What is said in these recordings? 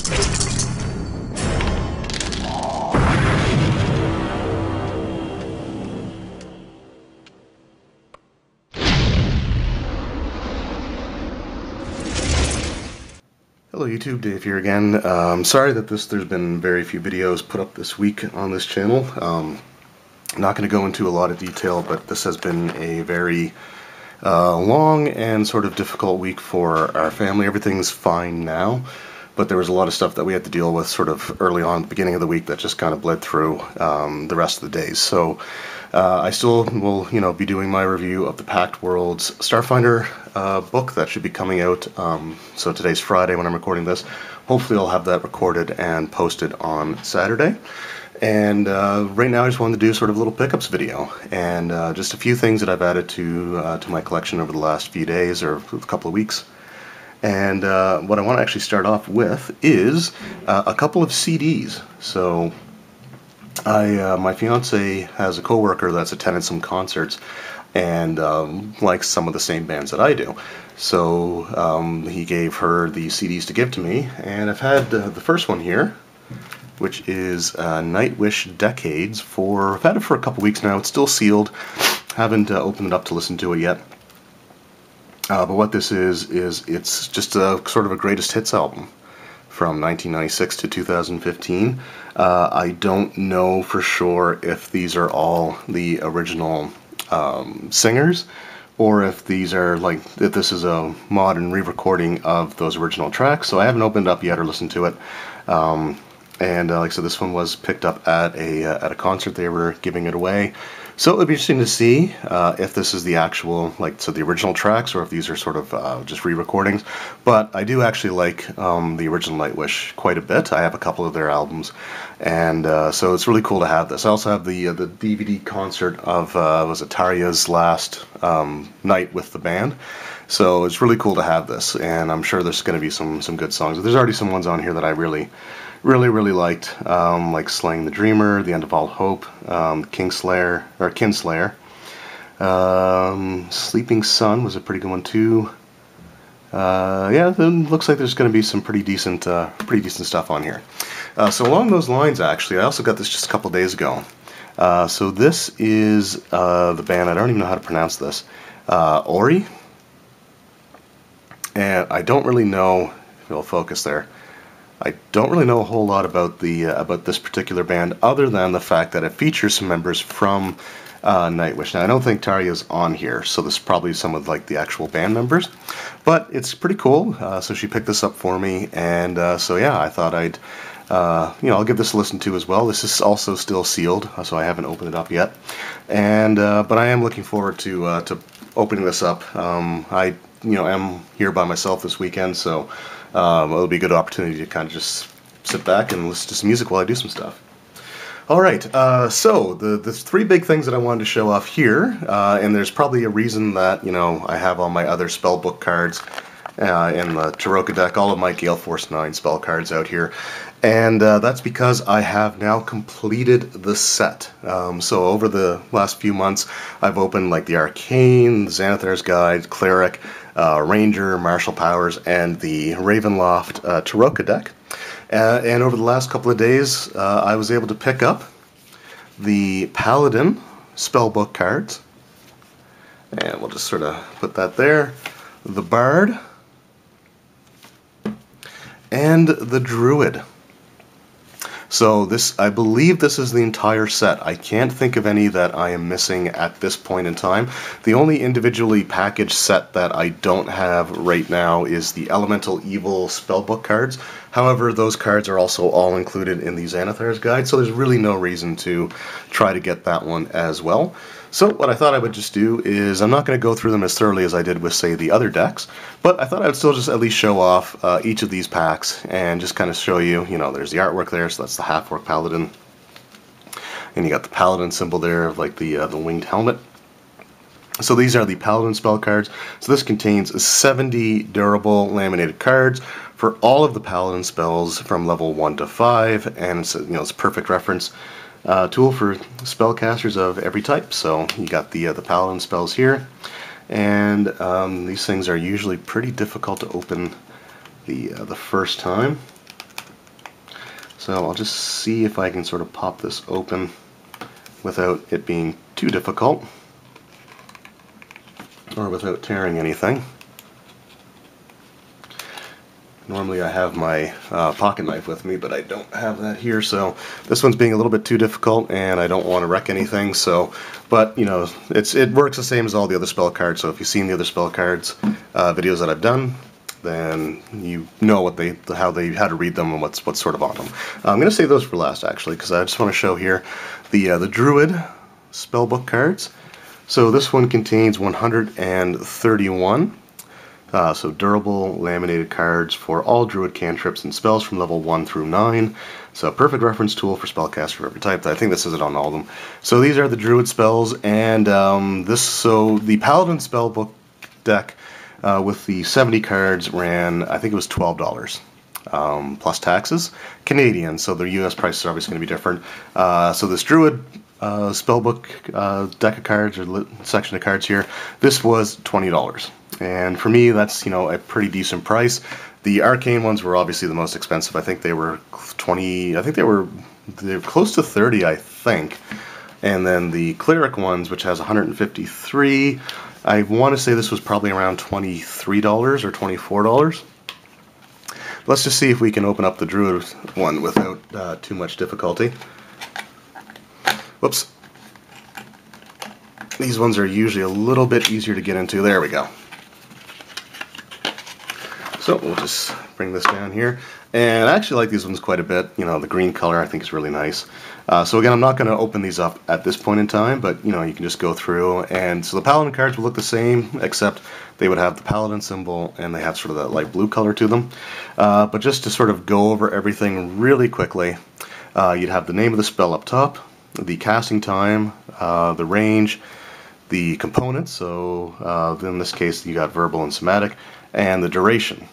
Hello YouTube, Dave here again. Sorry that there's been very few videos put up this week on this channel. I'm not going to go into a lot of detail, but this has been a very long and sort of difficult week for our family. Everything's fine now, but there was a lot of stuff that we had to deal with sort of early on at the beginning of the week that just kind of bled through the rest of the days. So I still will, be doing my review of the Pact Worlds Starfinder book that should be coming out. So today's Friday when I'm recording this. Hopefully I'll have that recorded and posted on Saturday. And right now I just wanted to do sort of a little pickups video and just a few things that I've added to my collection over the last few days or a couple of weeks. And what I want to actually start off with is a couple of CDs. So my fiance has a coworker that's attended some concerts and likes some of the same bands that I do. So he gave her the CDs to give to me, and I've had the first one here, which is Nightwish Decades. I've had it for a couple weeks now. It's still sealed. Haven't opened it up to listen to it yet. But what this is it's just a sort of a greatest hits album from 1996 to 2015. I don't know for sure if these are all the original singers, or if these are if this is a modern re-recording of those original tracks. So I haven't opened it up yet or listened to it. And like I said, this one was picked up at a concert. They were giving it away. So it would be interesting to see if this is the actual, the original tracks, or if these are sort of just re-recordings. But I do actually like the original Nightwish quite a bit. I have a couple of their albums, and so it's really cool to have this. I also have the DVD concert of was it Tarja's last night with the band. So it's really cool to have this, and I'm sure there's going to be some good songs. There's already some ones on here that I really liked, like Slaying the Dreamer, The End of All Hope, Kinslayer, Sleeping Sun was a pretty good one too. Yeah, it looks like there's going to be some pretty decent stuff on here. So along those lines, actually, I also got this just a couple days ago. So this is the band, I don't even know how to pronounce this, Ori. And I don't really know, if it'll focus there, I don't really know a whole lot about about this particular band, other than the fact that it features some members from Nightwish. Now I don't think Tarja's on here, so this is probably some of the actual band members, but it's pretty cool. So she picked this up for me, and so yeah, I thought I'd I'll give this a listen to as well. This is also still sealed, so I haven't opened it up yet, and but I am looking forward to opening this up. I am here by myself this weekend, so it'll be a good opportunity to kind of just sit back and listen to some music while I do some stuff. Alright, so the three big things that I wanted to show off here, and there's probably a reason that, I have all my other Spellbook cards in the Taroka deck, all of my Gale Force 9 spell cards out here, and that's because I have now completed the set. So over the last few months, I've opened the Arcane, the Xanathar's Guide, Cleric, Ranger, Martial Powers, and the Ravenloft Taroka deck. And over the last couple of days, I was able to pick up the Paladin Spellbook cards. And we'll just sort of put that there. The Bard. And the Druid. So I believe this is the entire set. I can't think of any that I am missing at this point in time. The only individually packaged set that I don't have right now is the Elemental Evil Spellbook cards. However, those cards are also all included in the Xanathar's Guide, so there's really no reason to try to get that one as well. So what I thought I would just do is, I'm not going to go through them as thoroughly as I did with, say, the other decks, but I thought I would still just at least show off each of these packs and just kind of show you, there's the artwork there, so that's the half-orc Paladin. And you got the Paladin symbol there of the winged helmet. So these are the Paladin spell cards. So this contains 70 durable laminated cards for all of the Paladin spells from level 1 to 5, and it's it's a perfect reference tool for spellcasters of every type. So you got the Paladin spells here, and these things are usually pretty difficult to open the first time. So I'll just see if I can sort of pop this open without it being too difficult, or without tearing anything. Normally I have my pocket knife with me, but I don't have that here, so this one's being a little bit too difficult, and I don't want to wreck anything. So, but you know, it works the same as all the other spell cards. So if you've seen the other spell cards videos that I've done, then you know what how to read them and what's sort of on them. I'm going to save those for last, actually, because I just want to show here the Druid Spellbook cards. So this one contains 131. So durable laminated cards for all Druid cantrips and spells from level 1 through 9. So perfect reference tool for spellcaster of every type. I think this is it on all of them. So these are the Druid spells, and so the Paladin Spellbook deck with the 70 cards ran, I think it was $12. Plus taxes, Canadian, so the US price is obviously going to be different. So this Druid Spellbook deck of cards, or section of cards here, this was $20. And for me, that's, you know, a pretty decent price. The arcane ones were obviously the most expensive. I think they were 20, I think they were close to 30, I think. And then the cleric ones, which has 153, I want to say this was probably around $23 or $24. Let's just see if we can open up the Druid one without too much difficulty. Whoops. These ones are usually a little bit easier to get into. There we go. So we'll just bring this down here. And I actually like these ones quite a bit. You know, the green color I think is really nice. So again, I'm not going to open these up at this point in time, but you know, you can just go through. And so the Paladin cards will look the same, except they would have the Paladin symbol, and they have sort of that light blue color to them. But just to sort of go over everything really quickly, you'd have the name of the spell up top, the casting time, the range, the components, so in this case you got verbal and somatic, and the duration,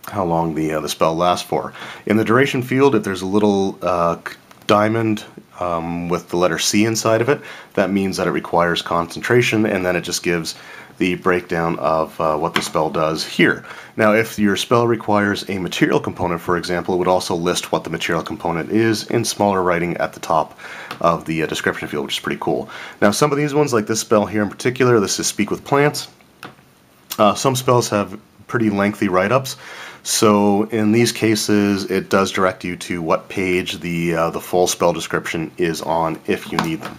how long the spell lasts for. In the duration field, if there's a little diamond with the letter C inside of it, that means that it requires concentration, and then it just gives the breakdown of what the spell does here. Now, if your spell requires a material component, for example, it would also list what the material component is in smaller writing at the top of the description field, which is pretty cool. Now, some of these ones, like this spell here in particular, this is Speak with Plants. Some spells have pretty lengthy write-ups, so in these cases it does direct you to what page the full spell description is on if you need them.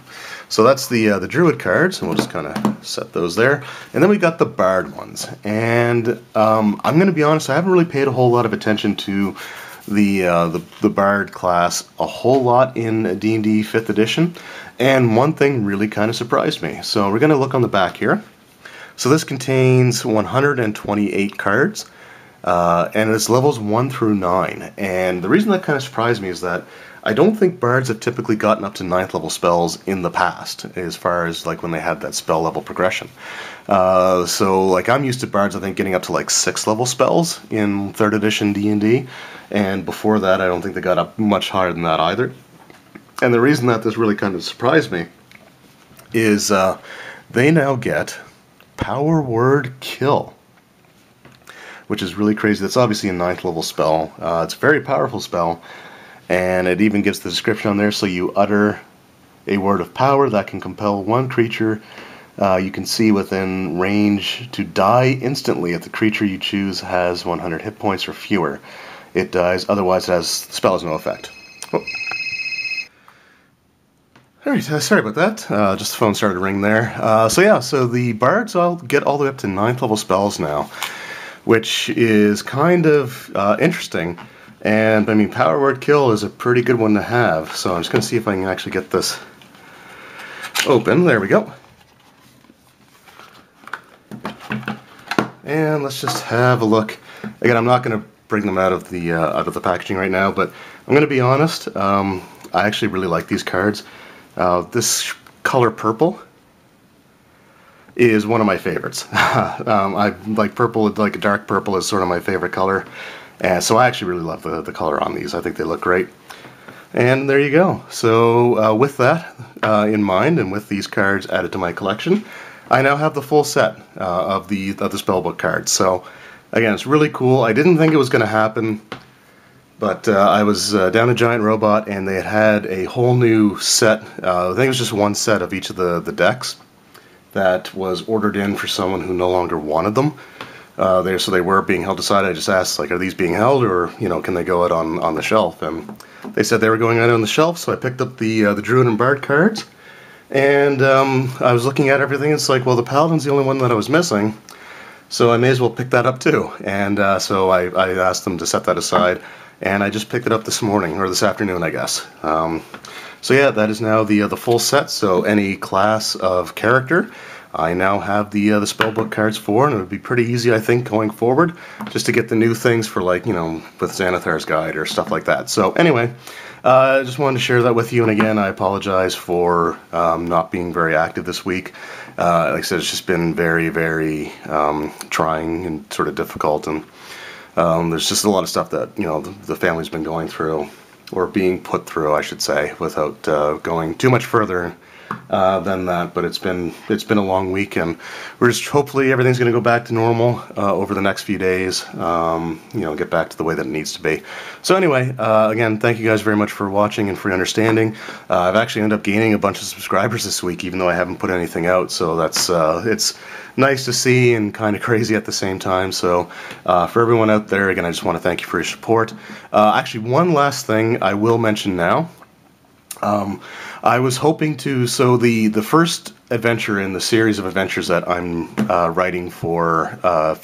So that's the Druid cards, and we'll just kind of set those there. And then we got the Bard ones, and I'm going to be honest, I haven't really paid a whole lot of attention to the Bard class a whole lot in D&D 5th edition, and one thing really kind of surprised me. So we're going to look on the back here. So this contains 128 cards, and it's levels 1 through 9. And the reason that kind of surprised me is that I don't think bards have typically gotten up to 9th level spells in the past, as far as like when they had that spell level progression. So like I'm used to bards, I think, getting up to like 6th level spells in 3rd edition D&D, and before that I don't think they got up much higher than that either. And the reason that this really kind of surprised me is they now get Power Word Kill, which is really crazy. That's obviously a 9th level spell. It's a very powerful spell, and it even gives the description on there. So you utter a word of power that can compel one creature you can see within range to die instantly if the creature you choose has 100 hit points or fewer. It dies, otherwise the spell has no effect. Oh. Alright, sorry about that. Just the phone started to ring there. So yeah, so the bards all get all the way up to 9th level spells now, which is kind of interesting. And I mean, Power Word Kill is a pretty good one to have. So I'm just going to see if I can actually get this open. There we go. And let's just have a look. Again, I'm not going to bring them out of the packaging right now, but I'm going to be honest. I actually really like these cards. This color purple is one of my favorites. I like purple, like a dark purple is sort of my favorite color, and so I actually really love the color on these. I think they look great. And there you go. So with that in mind, and with these cards added to my collection, I now have the full set of the Spellbook cards. So again, it's really cool. I didn't think it was going to happen But I was down at Giant Robot, and they had a whole new set. I think it was just one set of each of the decks that was ordered in for someone who no longer wanted them. So they were being held aside. I just asked, like, are these being held, or can they go out on the shelf? And they said they were going out on the shelf. So I picked up the Druid and Bard cards, and I was looking at everything. It's like, well, the Paladin's the only one that I was missing, so I may as well pick that up too. And so I asked them to set that aside, and I just picked it up this morning, or this afternoon, I guess. So yeah, that is now the full set. So any class of character, I now have the Spellbook cards for, and it would be pretty easy, I think, going forward, just to get the new things for, like, with Xanathar's Guide or stuff like that. So anyway, I just wanted to share that with you, and again, I apologize for not being very active this week. Like I said, it's just been very, very trying and sort of difficult, and there's just a lot of stuff that, the family's been going through, or being put through, I should say, without going too much further than that. But it's been a long week, and we're just hopefully everything's going to go back to normal over the next few days. Get back to the way that it needs to be. So anyway, again, thank you guys very much for watching and for your understanding. I've actually ended up gaining a bunch of subscribers this week, even though I haven't put anything out. So that's it's nice to see and kind of crazy at the same time. So for everyone out there, again, I just want to thank you for your support. Actually, one last thing I will mention now. I was hoping to, so the first adventure in the series of adventures that I'm writing for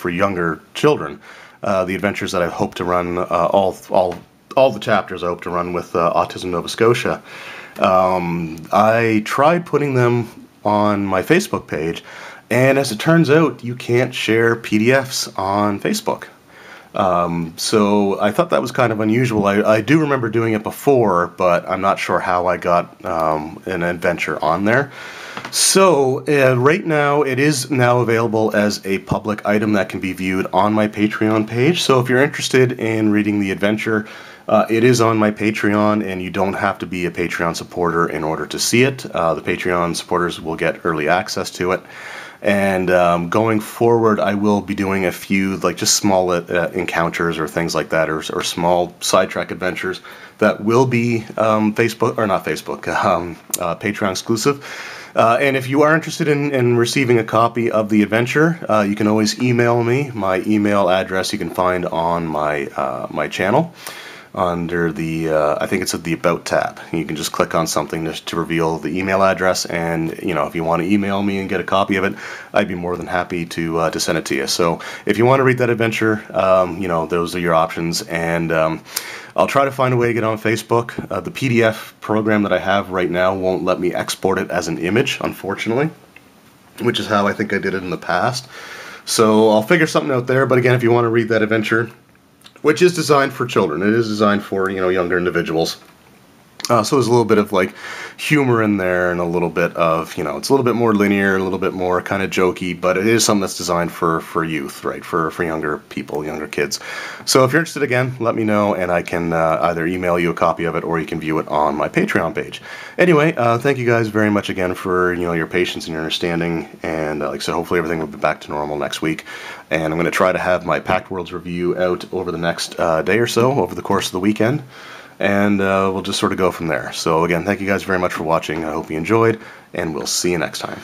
younger children, the adventures that I hope to run, all the chapters I hope to run with Autism Nova Scotia. I tried putting them on my Facebook page, and as it turns out, you can't share PDFs on Facebook. So I thought that was kind of unusual. I do remember doing it before, but I'm not sure how I got an adventure on there. So right now, it is now available as a public item that can be viewed on my Patreon page. So if you're interested in reading the adventure, it is on my Patreon, and you don't have to be a Patreon supporter in order to see it. The Patreon supporters will get early access to it. And going forward, I will be doing a few, like, just small encounters or things like that, or small sidetrack adventures that will be Patreon exclusive. And if you are interested in receiving a copy of the adventure, you can always email me. My email address you can find on my channel, under the, I think it's at the About tab. You can just click on something to reveal the email address, and if you want to email me and get a copy of it, I'd be more than happy to send it to you. So if you want to read that adventure, those are your options, and I'll try to find a way to get on Facebook. The PDF program that I have right now won't let me export it as an image, unfortunately, which is how I think I did it in the past. So I'll figure something out there, but again, if you want to read that adventure, which is designed for children. It is designed for, younger individuals. So there's a little bit of, like, humor in there, and a little bit of, it's a little bit more linear, a little bit more kind of jokey, but it is something that's designed for youth, right, for younger people, younger kids. So if you're interested, again, let me know, and I can either email you a copy of it, or you can view it on my Patreon page. Anyway, thank you guys very much again for, your patience and your understanding, and like I said, hopefully everything will be back to normal next week. And I'm going to try to have my Pact Worlds review out over the next day or so, over the course of the weekend. And we'll just sort of go from there. So again, thank you guys very much for watching. I hope you enjoyed, and we'll see you next time.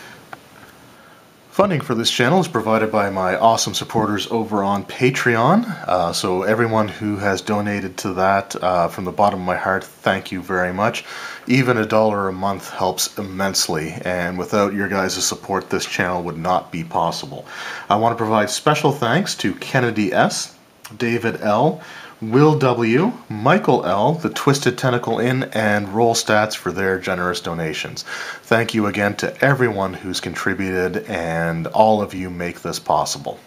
Funding for this channel is provided by my awesome supporters over on Patreon. So everyone who has donated to that, from the bottom of my heart, thank you very much. Even $1 a month helps immensely, and without your guys' support, this channel would not be possible. I want to provide special thanks to Kennedy S., David L., Will W., Michael L., The Twisted Tentacle Inn, and Roll Stats for their generous donations. Thank you again to everyone who's contributed, and all of you make this possible.